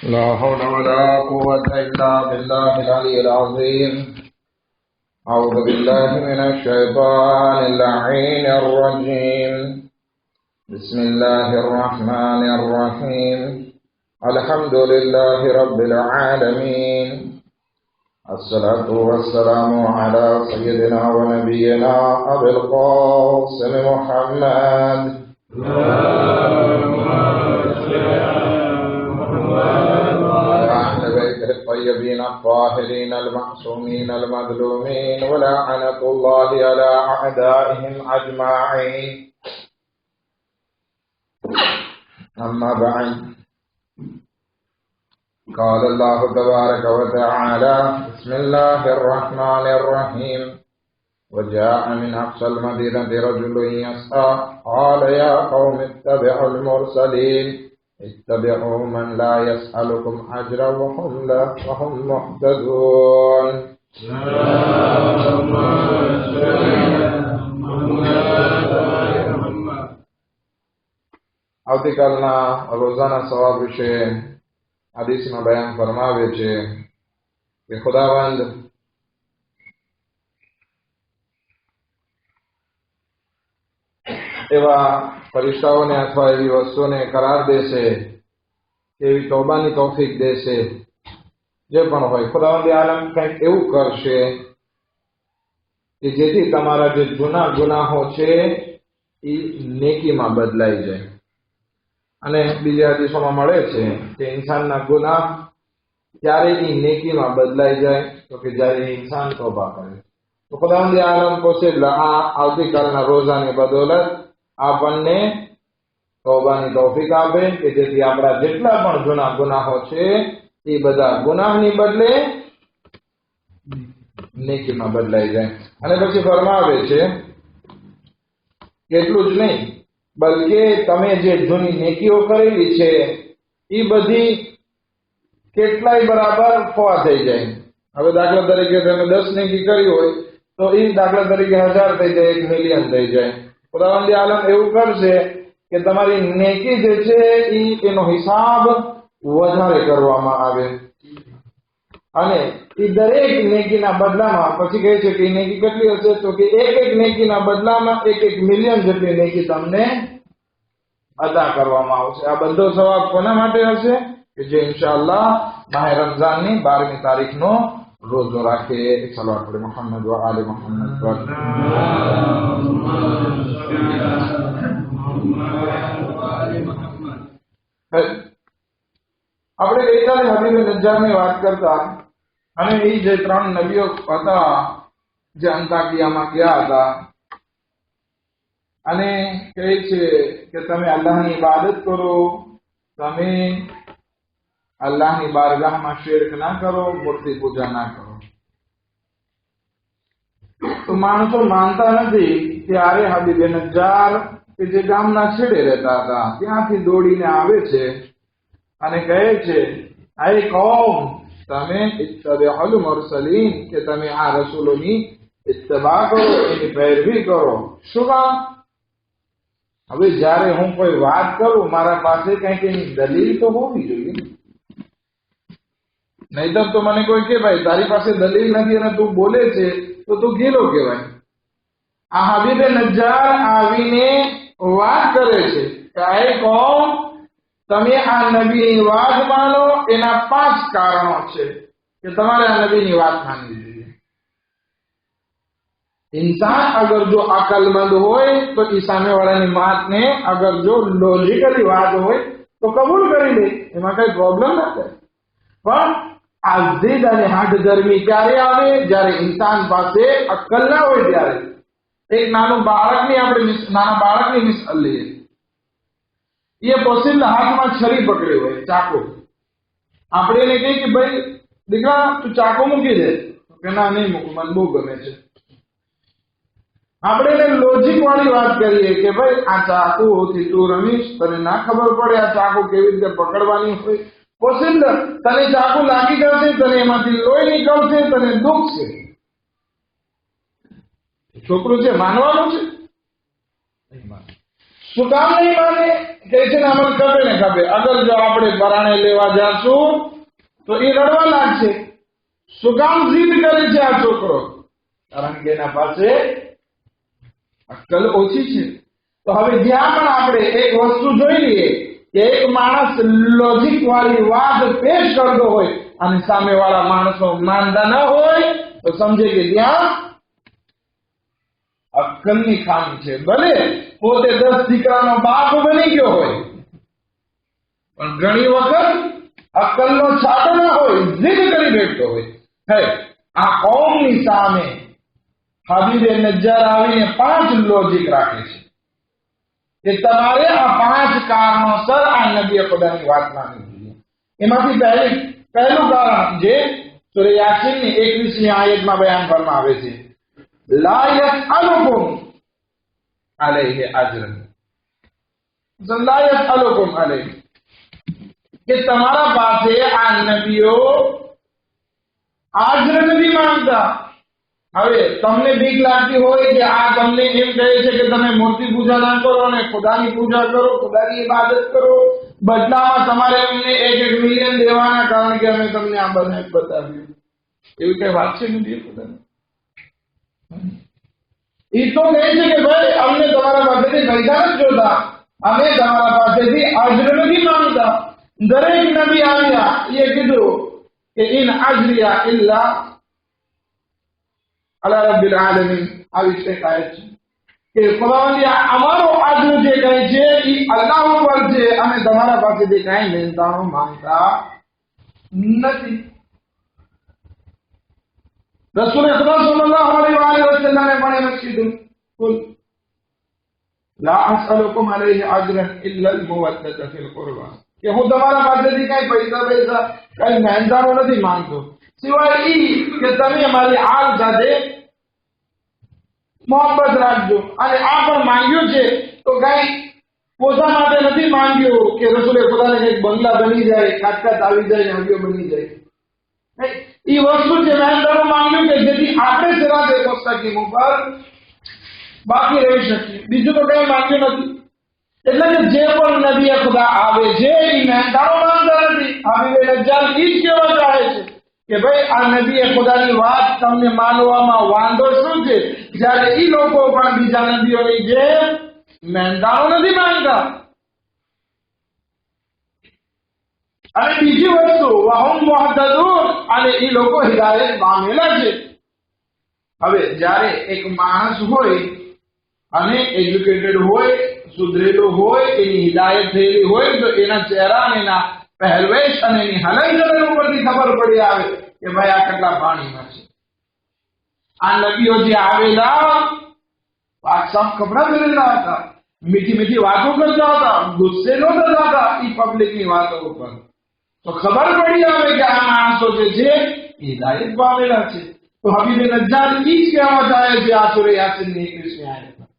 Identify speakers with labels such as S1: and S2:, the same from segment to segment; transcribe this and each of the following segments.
S1: لا حول ولا قوة إلا بالله العلي العظيم. أعوذ بالله من الشيطان اللعين الرجيم. بسم الله الرحمن الرحيم. الحمد لله رب العالمين. الصلاة والسلام على سيدنا ونبينا أبي القاسم محمد. الطيبين الطاهرين المعصومين المظلومين ولعنة الله على أعدائهم أجمعين. أما بعد، قال الله تبارك وتعالى: بسم الله الرحمن الرحيم. وجاء من أقصى المدينة رجل يسعى قال يا قوم اتبعوا المرسلين اتبعوا من لا يسألكم أجرا وهم مهتدون. આવતીકાલના રોઝાના સવાબ વિશે હદીસમાં બયાન ફરમાવે છે કે ખુદાવંદ એવા ફરિશ્તાઓને અથવા એવી વસ્તુઓને કરાર દેશે, એવી તૌબાની તૌફીક દેશે, જે પણ હોય ખુદાવંદ આલમ કંઈક એવું કરશે કે જેથી તમારા જે જૂના ગુનાહો છે એ નેકીમાં બદલાઈ જાય. અને બીજા હદીસોમાં મળે છે કે ઇન્સાનના ગુનાહ ત્યારે એ નેકીમાં બદલાઈ જાય તો કે જ્યારે ઇન્સાન તોબા કરે. તો ખુદાવંદ આલમ કહે આ આવતીકાલના રોઝાની બદોલત આપણને તૌબાની તૌફીક આપે કે જેથી આપણા જેટલા પણ જૂના ગુનાહો છે એ બધા ગુનાહની બદલે નેકીમાં બદલાઈ જાય. અને પછી ફરમાવે છે એટલું જ નહીં, બલકે તમે જે જૂની નેકીઓ કરેલી છે એ બધી કેટલાય બરાબર ફોવા થઈ જાય. હવે દાખલા તરીકે તમે 10 નેકી કરી હોય તો એ દાખલા તરીકે 1000 થઈ જાય, 1 મિલિયન થઈ જાય. ખુદાવંદ આલમ એવું કરશે કે તમારી નેકી જે છે એનો હિસાબ વધારે કરવામાં આવે અને એ દરેક નેકીના બદલામાં પછી કહે છે કે નેકી કેટલી હશે તો કે એક નેકીના બદલામાં 1 મિલિયન જેટલી નેકી તમને અદા કરવામાં આવશે. આ બધો સવાબ કોના માટે હશે કે જે ઇન્શાઅલ્લાહ માહે રમઝાનની 12મી તારીખનો રોજો રાખે. સલાવત પડે મુહમ્મદ વ આલે મુહમ્મદ પર. આપણે ગઈકાલે હબીબ નજ્જારની વાત કરતા અને એ જે 3 નબીઓ હતા જે અંતાકિયામાં ગયા હતા અને કહે છે કે તમે અલ્લાહની ઇબાદત કરો, તમે અલ્લાહની બારગાહમાં શિર્ક ના કરો, મૂર્તિ પૂજા ના કરો. તો માણસો માનતા નથી. ત્યારે હબીબ નજ્જાર કે જે ગામના છેડે રહેતા હતા ત્યાંથી દોડીને આવે છે અને કહે છે આય કૌમ, તમે ઇત્તબિઉલ મુરસલીન કે તમે આ રસૂલોની ઇત્તબા કરો, એની પૈરવી કરો. શું કામ? હવે જ્યારે હું કોઈ વાત કરું મારા પાસે કંઈક એની દલીલ તો હોવી જોઈએ. નહીતર તો મને કોઈ કે ભાઈ તારી પાસે દલીલ નથી અને તું બોલે છે તો તું ગીલો કહેવાય. આ હબીબ નજ્જાર આવીને વાત કરે છે કે આય કૌમ, તમે આ નબીની વાત માનો. એના 5 કારણો છે કે તમારે આ નબીની વાત માનવી જોઈએ. इंसान अगर जो अकलमंद होए तो ई सामे वाळानी वातने अगर जो लॉजिकली વાત હોય તો કબૂલ કરી લે, એમાં કઈ પ્રોબ્લેમ નથી. પણ આ જીદ અને હાડ ધર્મી ક્યારે આવે? જ્યારે ઇન્સાન પાસે અક્કલ ના હોય ત્યારે. એક નાના બાળકની મિસાલ લઈએ. એ પોસીબલ હાથમાં છરી પકડી હોય, ચાકુ. આપણે એને કહીએ કે ભાઈ દીકરા તું ચાકુ મૂકી દે, કે ના નહીં મૂકું, મને બહુ ગમે છે. આપણે એને લોજિક વાળી વાત કરીએ કે ભાઈ આ ચાકુથી તું રમીશ, તને ના ખબર પડે આ ચાકુ કેવી રીતે પકડવાની હોય. પોસીબલ તને ચાકુ લાગી જશે, તને એમાંથી લોહી નીકળશે, તને દુખશે. છોકરું છે માનવાનું છે? શું કામ નહીં માને? કે છે ને અમને ખબર ને ખબર, અગર જો આપણે પરાણે લેવા જાશું તો એ રડવા લાગશે. શું કામ જીદ કરે છે આ છોકરો? કારણ કે એના પાસે અક્કલ ઓછી છે. તો હવે જ્યાં પણ આપણે એક વસ્તુ જોઈ લઈએ કે એક માણસ લોજિક વાળી વાત પેશ કરતો હોય અને સામેવાળા માણસો માનતા ન હોય તો સમજે કે ત્યાં અક્કલની ખામી છે. ભલે પોતે 10 દીકરાનો બાપ બની ગયો હોય પણ ઘણી વખત અક્કલનો છાંટો ન હોય, જીદ કરી બેઠતો હોય. આ કોમની સામે હબીબે નજ્જાર આવીને 5 લોજિક રાખે છે કે તમારે આ 5 કારણોસર આ નબી ખુદાની વાત માનવી જોઈએ. એમાંથી પહેલું કારણ જે સૂરા યાસીનની 21મી આયતમાં બયાન કરવામાં આવે છે, લા યસઅલુકુમ અલૈહિ અજરન. લા યસઅલુકુમ અલૈહિ, કે તમારા પાસે આ નબીઓ આજર નથી માંગતા. હવે તમને બીક લાગતી હોય કે આ તમને એમ કહે છે કે તમે મૂર્તિ પૂજા ના કરો અને ખુદાની પૂજા કરો, ખુદાની ઇબાદત કરો, બદલામાં તમારે અમને 1 મિલિયન દેવાના કારણ કે અમે તમને આ બતાવ્યું. એવી કઈ વાત છે નથી ખુદાની. એ તો કહે છે કે ભાઈ અમને તમારા પાસેથી પૈસા નથી જોતા, અમે તમારા પાસેથી અજર નથી માંગતા. દરેક નબી આવ્યા એ કીધું કે ઇન અજરિયા ઇલ્લા અલા રબ્બિલ આલમીન. આ વિશે કહે છે કે ખુદાવંદ અમારો અજર જે કહે છે એ અલ્લાહ ઉપર છે, અને તમારા પાસેથી કઈ મહેનતાણું માંગતા નથી. રસૂલ ખુદા સલ્લલ્લાહુ અલૈહિ વસલ્લમે પણ એમ કીધું, કુલ લા અસઅલુકુમ અલૈહિ અજરન ઇલ્લા અલ-મુવદ્દત ફિલ કુરબા, કે હું તમારા પાસેથી કઈ પૈસા કઈ મહેનતાણું નથી માંગતો, સિવાય ઈ કે તમે અમારી આલ સાથે મોહબ્બત રાખજો. અને આ પણ માંગ્યું છે તો કઈ પોતા માટે નથી માંગ્યું કે રસૂલે ખુદાને કઈક બંગલા બની જાય, કાટકાટ આવી જાય, હવ્યો બની જાય. એ વસ્તુ છે મહેનતાણું માંગ્યું કે જેથી આપણે સિરાતે મુસ્તકીમ ઉપર બાકી રહી શકીએ. બીજું તો કઈ માંગ્યું નથી. એટલે કે જે પણ નબી ખુદા આવે છે એ મહેનતાણું માંગતા નથી. હબીબે નજ્જાર ઈ જ કહેવા ચાહે છે કે ભાઈ આ નબી ખુદાની વાત તમને માનવામાં વાંધો શું છે, જ્યારે ઈ લોકો પણ બીજા નબીઓની જેમ મહેનતાણું નથી માંગતા. અને બીજી વસ્તુ વહુમ મુહતદૂન, અને ઈ લોકો હિદાયત પામેલા છે. હવે જ્યારે એક માણસ હોય અને એજ્યુકેટેડ હોય, સુધરેલો હોય, એની હિદાયત થયેલી હોય તો એના ચહેરા અને એના પહેરવેશ અને એની હલનચલન ઉપરથી ખબર પડી આવે કે ભાઈ આ કેટલા પાણીમાં છે. આ નબીઓ જે આવેલા સાફ કપડા પહેરેલા હતા, મીઠી મીઠી વાતો કરતા હતા, ગુસ્સે ન થતા હતા એ પબ્લિકની વાતો ઉપર, તો ખબર પડી આવે કે આ માણસો જે છે હિદાયત પામેલા છે. તો હબીબે નજ્જાર ઈ જ કહેવા ચાહે છે આ સૂરા યાસીનની 21મી આયતમાં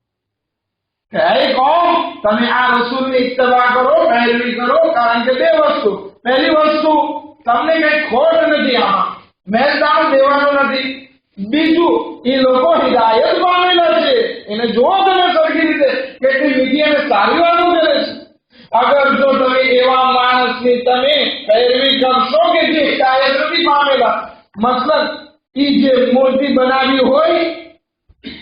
S1: કે હે કોમ, તમે આ રસૂલની ઇત્તબા કરો, પહેરવી કરો. કારણ કે 2 વસ્તુ. પહેલી વસ્તુ, તમને કઈ ખોટ નથી, આમાં મહેનતાણું દેવાનું નથી. બીજું, એ લોકો હિદાયત પામેલા છે. એને જોવો તમે સરખી રીતે કેટલી મીઠી અને સારી વાતો કરે છે. અગર જો તમે એવા માણસની તમે પહેરવી કરશો કે જે હિદાયત નથી પામેલા, મતલબ ઈ જે મૂર્તિ બનાવી હોય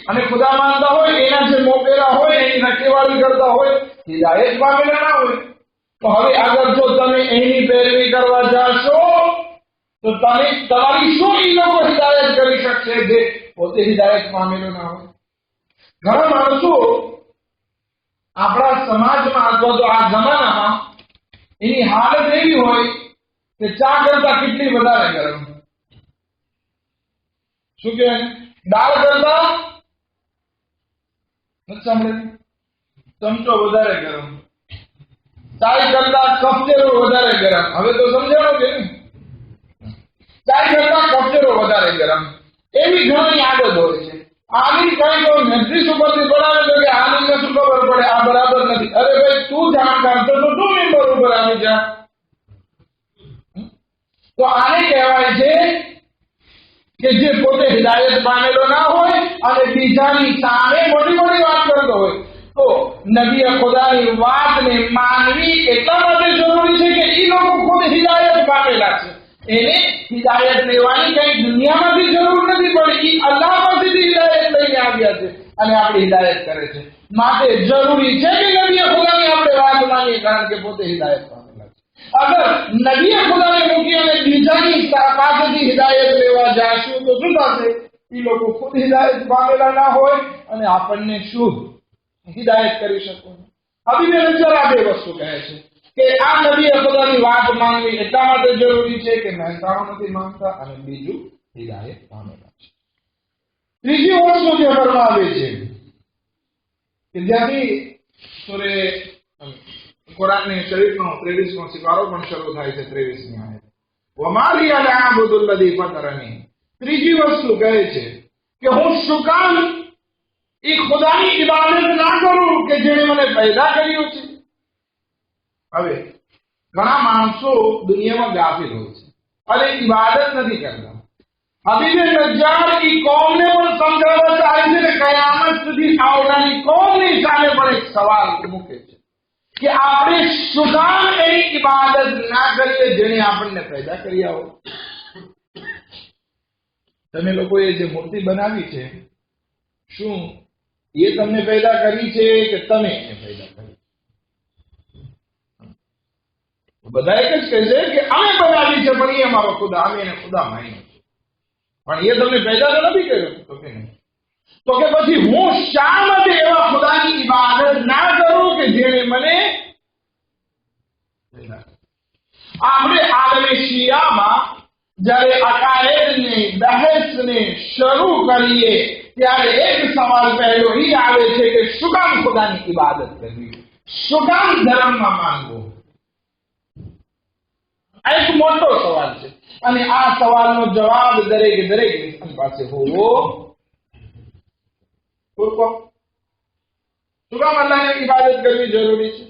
S1: અને ખુદા માનતા હોય, એના જે મોપેરા હોય એની રખેવાળી કરતા હોય, હિદાયત પામેલા ના હોય, તો હવે અગર જો તમે એની પેરવી કરવા જાશો તો તમે તમારી શું ઈ લોકો હિદાયત કરી શકશે જે પોતે હિદાયત પામેલો ના હોય. ઘણા માણસો આપણા સમાજમાં અથવા તો આ જમાનામાં એની હાલત એવી હોય કે ચા કરતા કેટલી વધારે ગરમ, શું કે દાળ કરતા ચમચો વધારે ગરમ, ચાય કરતા કફચેરો વધારે ગરમ. હવે તો સમજાણો કે ચાય કરતા કફચેરો વધારે ગરમ, એવી ઘણી આદત હોય છે. આની કઈ કોઈ મેટ્રિક્સ ઉપરથી બનાવે તો કે આની શું ખબર પડે, આ બરાબર નથી. અરે ભાઈ તું જાણકાર તો તું મેમ્બર ઉપર આવી જા. તો આને કહેવાય છે કે જે પોતે હિદાયત પામેલો ના હોય અને બીજાની સામે મોટી મોટી વાત કરતો હોય. તો નબી ખુદાની વાતને માનવી એટલા માટે જરૂરી છે કે એ લોકો ખુદ હિદાયત પામેલા છે. એને હિદાયત લેવાની કઈ દુનિયામાંથી જરૂર નથી પડી. એ અલ્લાહ પાસેથી હિદાયત લઈને આવ્યા છે અને આપણી હિદાયત કરે છે. માટે જરૂરી છે કે નબી ખુદાની આપણે વાત માનીએ, કારણ કે પોતે હિદાયત પામેલા છે. અગર નબી ખુદાને મૂકી અને બીજાની પાસેથી હિદાયત લેવા જાશું તો શું થશે? એ લોકો ખુદ હિદાયત પામેલા ના હોય અને આપણને શું હિદાયત કરી શકો. હબીબે નજર આ બે વસ્તુ કહે છે કે આ નબી ખુદાની વાત માનવી એટલા માટે જરૂરી છે કે મહેસાણો નથી માનતા અને બીજું હિદાયત પામેલા છે. ત્રીજી વસ્તુ જે ફરમાવે છે કે જ્યાંથી સૂરે કુરાનની શરીફનો 23મો સિપારો પણ શરૂ થાય છે. 23મી આયત વમા લી અલા અબુદુ અલ્લઝી ફતરની. ત્રીજી વસ્તુ કહે છે કે હું શું કામ એ ખુદાની ઇબાદત ના કરું કે જેણે મને પેદા કર્યો છે. હવે ઘણા માણસો દુનિયામાં ગાફિલ હોય છે અને ઇબાદત નથી કરતા. હબીબે નજ્જાર એ કોમને પણ સમજાવવા ચાહે છે કે કયામત સુધી આવનારી કોમની સામે પણ એક સવાલ મૂકે છે કે આપણે શું કામ એની ઇબાદત ના કરીએ જેણે આપણને પેદા કર્યા હોય. તમે લોકોએ જે મૂર્તિ બનાવી છે, શું એ તમને પેદા કરી છે કે તમે એને પેદા કરી? બધા એક જ કહે છે કે અમે બનાવી છે, પણ એ અમારો ખુદા, અમે એને ખુદા માન્યો છે. પણ એ તમને પેદા તો નથી કર્યો. તો કે નહીં. તો કે પછી હું શા માટે એવા ખુદાની ઇબાદત ના કરું કે જેણે મને પેદા કર્યો? આપણે આલમે શિયામાં જ્યારે અકાયદને બહેસને શરૂ કરીએ ત્યારે એક સવાલ પહેલો એ આવે છે કે શું કામ ખુદાની ઇબાદત કરવી, શું કામ ધર્મમાં માનવું? આ એક મોટો સવાલ છે અને આ સવાલનો જવાબ દરેક ઇન્સાન પાસે હોવો. શું કામ અલ્લાહની ઇબાદત કરવી જરૂરી છે?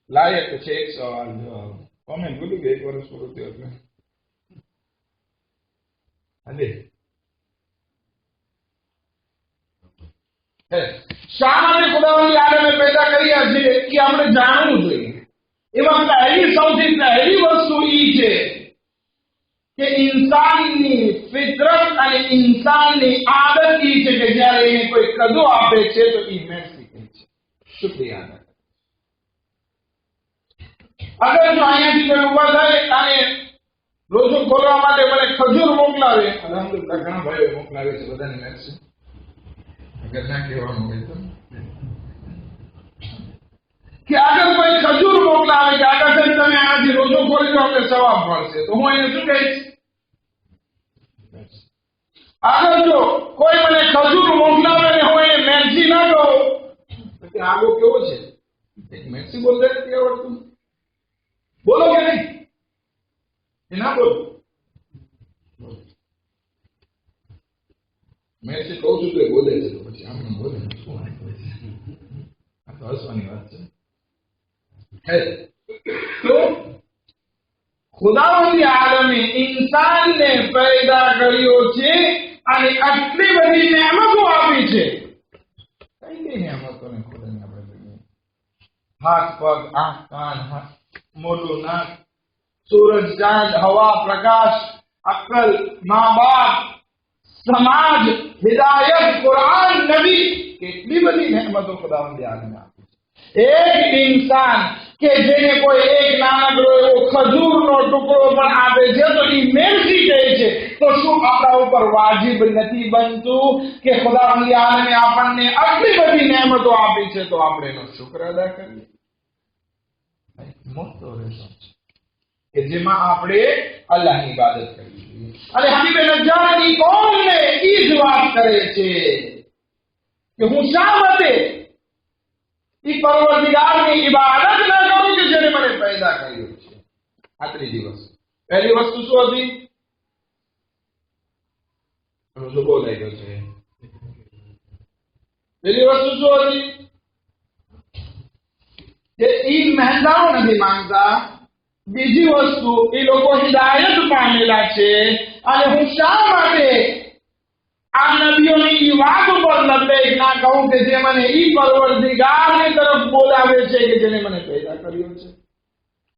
S1: લાયક છે એક સવાલ જવાબ. કોમેન્ટ બોલું કે 1 વર્ષ પૂરું થયું એટલે શા માટે ખુદાવંદી આલમે પેદા કર્યા છે એ આપણે જાણવું જોઈએ. એમાં સૌથી પહેલી વસ્તુ એ છે કે ઇન્સાનની ફિતરત અને ઇન્સાનની આદત એ છે કે જ્યારે એને કોઈ કદો આપે છે તો એ મેળવી કહે છે, શુક્રિયા અદા કરે. અગર જો અહીંયાથી કોઈ ઉભા થાય અને રોજો ખોલવા માટે મને ખજૂર મોકલાવે, અલહમદુલિલ્લાહ ઘણા ભાઈઓ મોકલાવે છે, બધાને મેળશે. અગર ના કહેવાનું હોય તો કે આગળ કોઈ ખજૂર મોકલાવે કે આગળ તમે આનાથી રોજો ખોલી દો એટલે સવાબ મળશે, તો હું એને શું કહીશ? આગળ જો કોઈ મને ખજૂર મોકલાવે ને હું એને મેરસી ના કહું તો આગો કેવો છે? મેરસી બોલતા નથી આવડતું, બોલો કે નહીં? એ ના બોલો. મેરસી કહું છું તો એ બોલે છે, પછી આમ બોલે શું આ તો હસવાની વાત છે. તો ખુદાવંદી આલમે ઇન્સાનને પેદા કર્યો છે અને આટલી બધી નિયામતો આપી છે. કઈ કઈ નિયામતોને ખુદાને આપણે જોઈએ? હાથ પગ, આંખ કાન, મોઢું નાક, સૂરજ ચાંદ, હવા પ્રકાશ, અક્કલ, મા બાપ, સમાજ, હિદાયત, કુરાન, નબી, કેટલી બધી નિયામતો ખુદાવંદી આલમે આપી છે. એક ઇન્સાન કે જેને કોઈ એક નાનકડો એવો ખજૂરનો ટુકડો પણ આપે છે તો એ મેળવી કહે છે. તો શું આપણા ઉપર વાજિબ નથી બનતું કે ખુદાવંદી આલમે આપણને આટલી બધી નિયામતો આપી છે તો આપણે એનો શુક્ર અદા કરીએ? મોટો રહેશો છે કે જેમાં આપણે અલ્લાહની ઇબાદત કરવી જોઈએ. અને હબીબે નજ્જારની કોમને ઈ જ વાત કરે છે કે હું શા માટે ઈ પરવરદિગારની ઇબાદત ન કરું કે જેને મને પેદા કર્યો છે. આ ત્રીજી વસ્તુ. પહેલી વસ્તુ શું હતી? રોજો બોલાઈ ગયો છે. પહેલી વસ્તુ શું હતી? કે ઈ મહેંદાઓ નથી માંગતા, બીજી વસ્તુ, એ લોકો હિદાયત પામેલા છે અને હું શા માટે આ નબીઓની ઈ વાત ઉપર લબેક ના કહું કે જે મને ઈ પરવરદિગારની તરફ બોલાવે છે કે જેને મને પેદા કર્યો છે.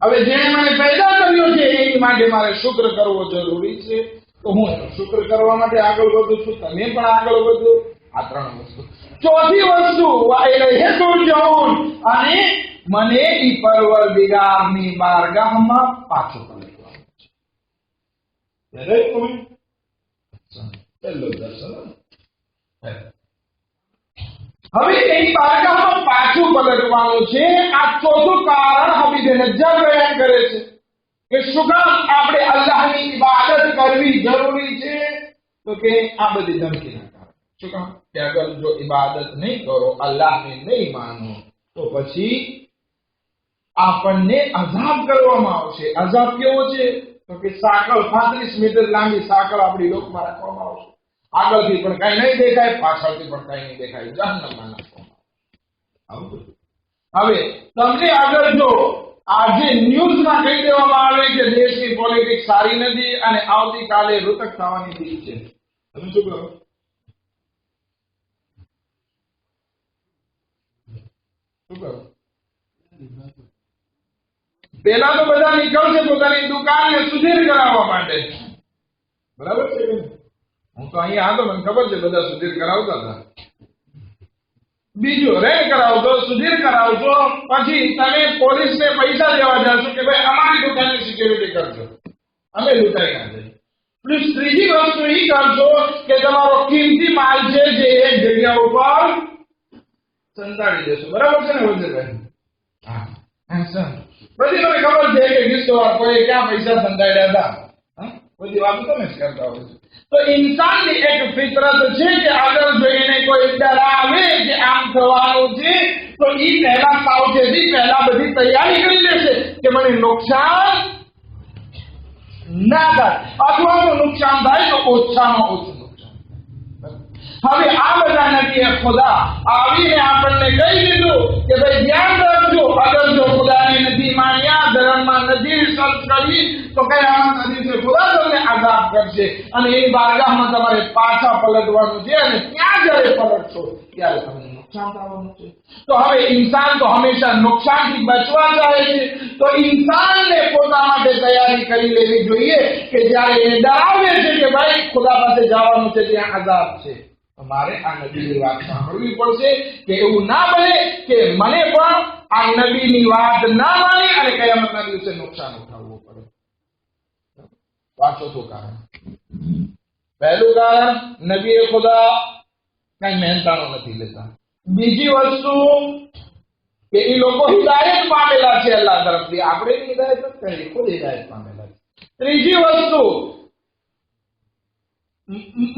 S1: હવે જેને મને પેદા કર્યો છે એની માટે મારે શુક્ર કરવો જરૂરી છે. તો હું એનો શુક્ર કરવા માટે આગળ વધું છું, તમે પણ આગળ વધો. આ 3 વસ્તુ. ચોથી વસ્તુ, અને મને ઈ પરવરદિગારની બારગાહમાં પાછો પલટવાનો છે. પહેલો દર્શન. હવે એની બારગાહમાં પાછું પલટવાનું છે. આ ચોથું કારણ હબીબે નજ્જાર બયાન કરે છે કે શું કામ આપણે અલ્લાહની ઇબાદત કરવી જરૂરી છે. તો કે આ બધી ધમકીના કારણ. શું કામ કે અગર જો ઇબાદત નહીં કરો, અલ્લાહને નહીં માનો, તો પછી આપણને અઝાબ કરવામાં આવશે. અઝાબ કેવો છે? તો કે સાંકળ 35 મીટર લાંબી સાંકળ આપણી લોકમાં રાખવામાં આવશે. આગળથી પણ કઈ નહીં દેખાય, પાછળથી પણ કઈ નહીં દેખાય, જહન્નમમાં નાખવામાં આવશે. હવે તમને આગળ જો આજે ન્યૂઝમાં કહી દેવામાં આવે કે દેશની પોલિટિક્સ સારી નથી અને આવતીકાલે રોતક થવાની બીક છે, તમે શું કરો? શું કરો? પેલા તો બધા નીકળશે પોતાની દુકાનને સુધીર કરાવવા માટે. બરાબર છે કે હું તો અહીંયા હતો, મને ખબર છે બધા સુધીર કરાવતા હતા. બીજું રેડ કરાવજો, સુધીર કરાવજો, પછી તમે પોલીસને પૈસા દેવા જશો કે ભાઈ અમારી દુકાનની સિક્યુરિટી કરજો, અમે લૂંટાઈ ના જઈએ. પ્લસ ત્રીજી વસ્તુ એ કરજો કે તમારો કિંમતી માલ છે જે એક જગ્યા ઉપર સંતાડી દેશો. બરાબર છે ને વજીરભાઈ? હા સર, બધી મને ખબર છે કે કિસ્સોવાર કોઈ ક્યાં પૈસા સંતાડ્યા હતા. બધી વાતો તમે જ કરતા હોય. તો ઇન્સાનની એક ફિતરત છે કે આગળ જો એને કોઈ ડરાવે કે આમ થવાનું છે તો એ પહેલા સાવચેતી, પહેલા બધી તૈયારી કરી લેશે કે મને નુકસાન ના થાય, અથવા તો નુકસાન થાય તો ઓછામાં ઓછું નુકસાન. હવે આ બધા નબીએ ખુદા આવીને આપણને કહી દીધું કે ભાઈ ધ્યાન રાખજો, અગર જો ખુદાને નથી માન્યા, ધર્મમાં નથી સર્ચ કરી તો કયામતના દિવસે ખુદા તમને આઝાબ કરશે અને એની બારગાહમાં તમારે પાછા પલટવાનું છે અને ત્યાં જ્યારે પલટશો ત્યારે તમને નુકસાન થવાનું છે. તો હવે ઇન્સાન તો હંમેશા નુકસાનથી બચવા ચાહે છે. તો ઇન્સાનને પોતા માટે તૈયારી કરી લેવી જોઈએ કે જ્યારે એને ડરાવે છે કે ભાઈ ખુદા પાસે જવાનું છે, ત્યાં આઝાબ છે, મારે આ નબીની વાત સાંભળવી પડશે કે એવું ના બને કે મને પણ આ નબીની વાત ના માની અને કયામતના દિવસે નુકસાન ઉઠાવવું પડે. આ ચોથું કારણ. પહેલું કારણ, નબીએ ખુદા કઈ મહેનતાણું નથી લેતા. બીજી વસ્તુ કે એ લોકો હિદાયત પામેલા છે અલ્લાહ તરફથી, આપણે હિદાયત જ કરી, ખુદ હિદાયત પામેલા છે. ત્રીજી વસ્તુ,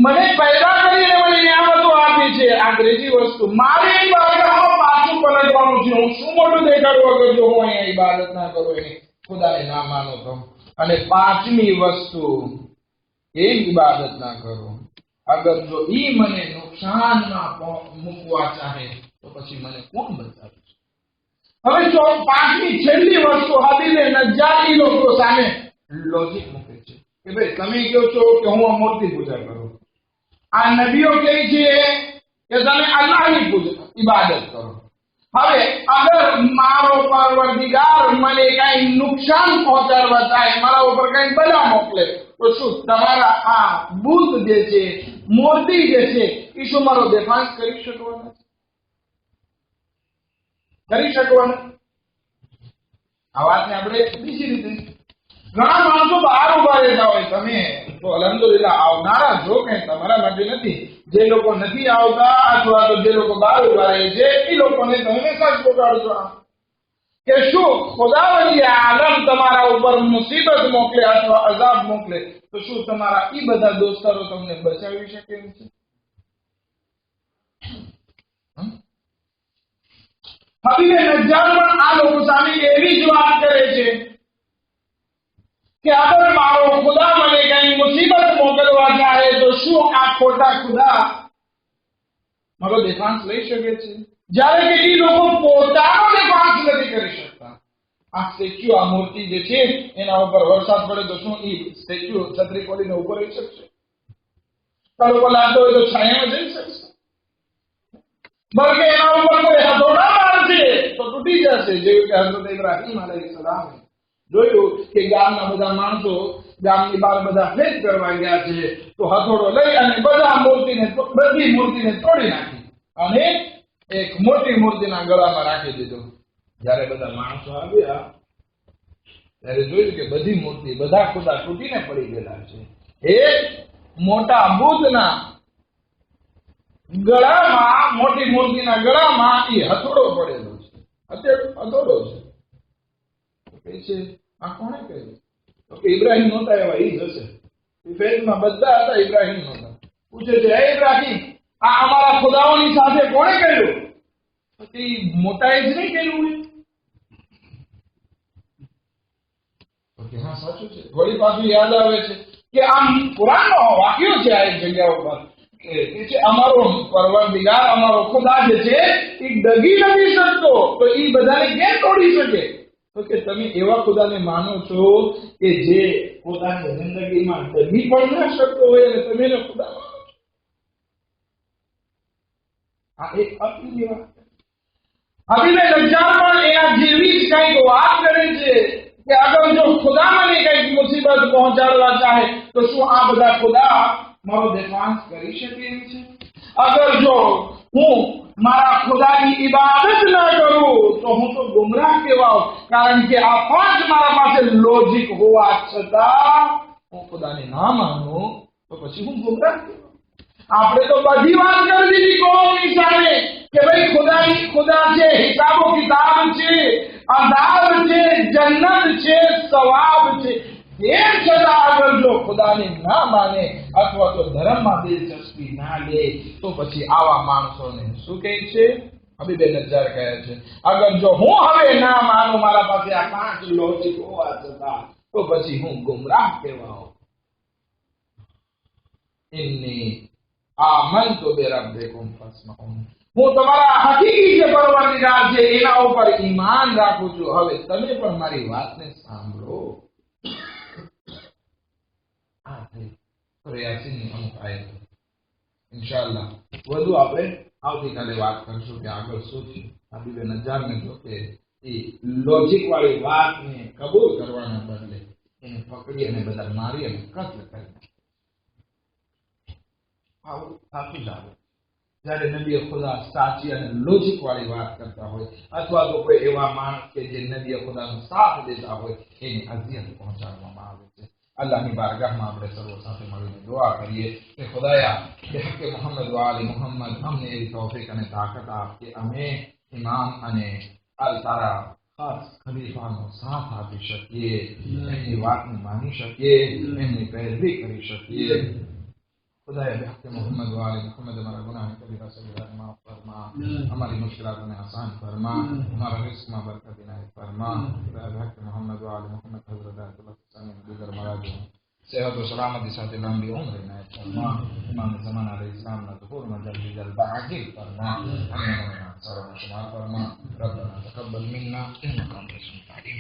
S1: મને પેદા કરીને મને નિયામતો આપી છે. આ ત્રીજી વસ્તુ, મારે એ બારગાહમાં પાછું પલટવાનું છે. હું શું મોટું દેખાડું અગર જો હું અહીંયા ઇબાદત ના કરું, એની ખુદાને ના માનો તો. અને પાંચમી વસ્તુ, એ ઇબાદત ના કરો અગર જો ઈ મને નુકસાનમાં મૂકવા ચાહે તો પછી મને કોણ બચાવે છે? હવે જો પાંચમી છેલ્લી વસ્તુ હબીબે નજ્જાર ઈ લોકો સામે લોજિક મૂકે છે કે ભાઈ તમે કહો છો કે હું આ મૂર્તિ પૂજા કરું, આ નબીઓ કહે છે કે તમે અલ્લાહની પૂજા ઇબાદત કરો. હવે અગર મારો પરવરદિગાર મને કઈ નુકસાન પહોંચાડવા ચાહે, મારા ઉપર કઈ બલા મોકલે, તો શું તમારા આ બુદ્ધ જે છે, મૂર્તિ જે છે, એ શું મારો દેફાંસ કરી શકવાના? કરી શકવાના? આ વાતને આપણે બીજી રીતે, ઘણા માણસો બહાર ઉભા રહેતા હોય, તમે તો અલહમદુલિલ્લાહ આવનારા જો કઈ તમારા માટે નથી, જે લોકો નથી આવતા અથવા તો જે લોકો બહાર ઉભા રહે છે એ લોકોને તમે મેસેજ પહોંચાડજો કે શું ખુદાવંદે આલમ તમારા ઉપર મુસીબત મોકલે અથવા અઝાબ મોકલે તો શું તમારા એ બધા દોસ્તારો તમને બચાવી શકે એમ છે? હબીબે નજ્જાર પણ આ લોકો સામે એવી જ વાત કરે છે કે અગર મારો ખુદા મને કઈ મુસીબત મોકલવા ચાહે તો શું આ ખોટા ખુદા મારો દેફાંસ લઈ શકે છે? જ્યારે કે એ લોકો પોતાનો દેફાંસ નથી કરી શકતા. આ સ્ટેચ્યુ, આ મૂર્તિ જે છે એના ઉપર વરસાદ પડે તો શું એ સ્ટેચ્યુ છત્રી ખોલીને ઉપર રહી શકશે? તડકો લાગતો હોય તો છાયામાં જઈ શકશે? બલકે એના ઉપર કોઈ હથોડા મારશે તો તૂટી જશે. જેવું કે હઝરત ઇબ્રાહીમ અલૈહિસ્સલામ જોયું કે ગામના બધા માણસો ગામની બહાર બધા ફેર કરવા ગયા છે તો હથોડો લઈ અને બધી મૂર્તિને તોડી નાખી અને એક મોટી મૂર્તિના ગળામાં રાખી દીધો. જયારે બધા માણસો આવ્યા ત્યારે જોયું કે બધી મૂર્તિ, બધા ખુદા તૂટીને પડી ગયેલા છે. એક મોટા બુદ્ધના ગળામાં, મોટી મૂર્તિના ગળામાં એ હથોડો પડેલો છે. હથોડો છે આ કોણે કહ્યું? તો કે ઇબ્રાહીમ નહોતા એવા એ જ હશે. ફેઝમાં બધા હતા, ઇબ્રાહીમ નહોતા. પૂછે છે, હે ઇબ્રાહીમ, આ અમારા ખુદાઓની સાથે કોણે કર્યું? તો મોટાએ જ નહીં કર્યું હોય. હા સાચું છે. વળી પાછું યાદ આવે છે કે આમ કુરાનનો વાક્યો છે આ એક જગ્યા ઉપર કે છે અમારો પરવરદિગાર, અમારો ખુદા જે છે એ ડગી નથી શકતો તો એ બધાને કેમ તોડી શકે? તો કે તમે એવા ખુદાને માનો છો કે જે પોતાની જિંદગીમાં ડગી પણ ના શકતો હોય અને તમે એને ખુદા માનો છો? આ એક અપીલી વાત. હબીબે નજ્જાર પણ એના જેવી જ કંઈક વાત કરે છે કે અગર જો ખુદા મને કંઈક મુસીબત પહોંચાડવા ચાહે તો શું આ બધા ખુદા મારો દેફાંસ કરી શકે એમ છે? અગર જો હું મારા ખુદાની ઇબાદત ના કરું તો હું તો ગુમરાહ કહેવાઉં, કારણ કે આ પાંચ મારા પાસે લોજિક હોવા છતાં હું ખુદાને ના માનું તો પછી હું ગુમરાહ કહેવાઉં. આપણે તો બધી વાત કરી દીધી કોમની સામે કે ભાઈ ખુદા છે, હિસાબો કિતાબ છે, અદાબ છે, જન્નત છે, સવાબ છે. તેમ છતાં અગર જો ખુદાને ના માને અથવા તો ધર્મમાં દિલચસ્પી ના લે તો પછી આવા માણસોને શું કહે છે? હબીબે નજ્જાર કહે છે અગર જો હું હવે ના માનું, મારા પાસે આ પાંચ લોજિક હોવા છતાં, તો પછી હું ગુમરાહ કહેવાઉં. inni આમનતુ બિરબ્બિકુમ ફસ્મઉન. હું તમારા હકીકી જે પરવરદિગાર છે એના ઉપર ઈમાન રાખું છું. હવે તમે પણ મારી વાતને સાંભળો. આ થઈ યાસીનની અમુક આયતો. ઇન્શાઅલ્લાહ વધુ આપણે આવતીકાલે વાત કરશું કે આગળ શું છે. હબીબે નજ્જારને જો કે એ લોજિક વાળી વાતને કબૂલ કરવાના બદલે એને પકડી અને બધા મારી અને કત્લ કરી. આવું થતું જ આવે જ્યારે નબીએ ખુદા સાચી અને લોજિક વાળી વાત કરતા હોય અથવા તો કોઈ એવા માણસ કે જે નબીએ ખુદાનો સાથ દેતા હોય એની અઝિયત પહોંચાડવામાં આવે છે. અલ્લાહની બારગાહમાં આપણે સર્વ સાથે મળીને દુઆ કરીએ કે ખુદાયા કે હક્કે મોહમ્મદ વ આલી મોહમ્મદ અમને એવી તૌફીક અને તાકાત આપ કે અમે ઇમામ અને તારા ખાસ ખલીફાનો સાથ આપી શકીએ, એમની વાતને માની શકીએ, એમની पैरवी કરી શકીએ. खुदाया बेहक मोहम्मद वाले मोहम्मद हमारा गुनाह कबीरा सगीरा माफ फरमा, हमारी मुश्किलातों में आसान फरमा, हमारा रिस्क में बरकत इनायत फरमा. खुदाया बेहक मोहम्मद वाले मोहम्मद हजरत अब्दुल्लाह सनी गुजर मराजो सेहत और सलामती साथ लंबी उम्र इनायत फरमा. इमाम ज़मान अलैहिस्सलाम ना ज़हूर में जल्दी जल्द आजिल फरमा. हमें सारा शुमार फरमा. रब्बना तक़ब्बल मिन्ना इन्नका अंतस समीउल अलीम.